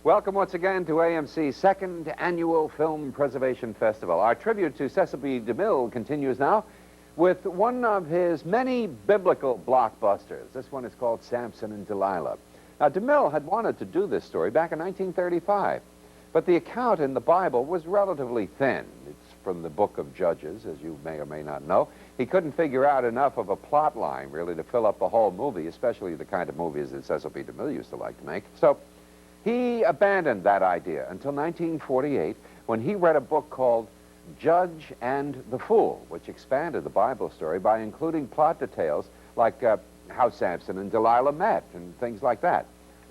Welcome once again to AMC's second annual Film Preservation Festival. Our tribute to Cecil B. DeMille continues now with one of his many biblical blockbusters. This one is called Samson and Delilah. Now, DeMille had wanted to do this story back in 1935, but the account in the Bible was relatively thin. It's from the book of Judges, as you may or may not know. He couldn't figure out enough of a plot line, really, to fill up the whole movie, especially the kind of movies that Cecil B. DeMille used to like to make. So he abandoned that idea until 1948, when he read a book called Judge and the Fool, which expanded the Bible story by including plot details like how Samson and Delilah met and things like that.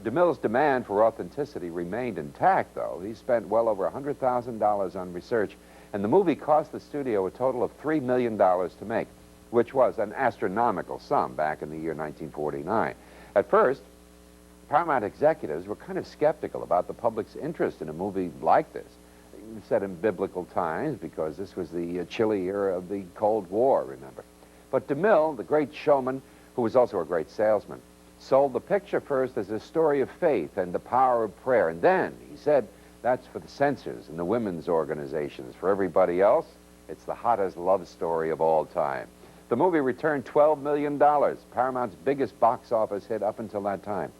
DeMille's demand for authenticity remained intact, though. He spent well over $100,000 on research, and the movie cost the studio a total of $3 million to make, which was an astronomical sum back in the year 1949. At first, Paramount executives were kind of skeptical about the public's interest in a movie like this, set in biblical times, because this was the chilly era of the Cold War, remember. But DeMille, the great showman, who was also a great salesman, sold the picture first as a story of faith and the power of prayer. And then he said, that's for the censors and the women's organizations. For everybody else, it's the hottest love story of all time. The movie returned $12 million, Paramount's biggest box office hit up until that time.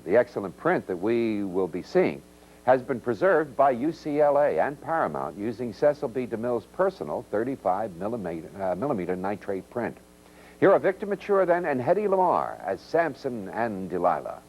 The excellent print that we will be seeing has been preserved by UCLA and Paramount using Cecil B. DeMille's personal 35 millimeter nitrate print. Here are Victor Mature then and Hedy Lamarr as Samson and Delilah.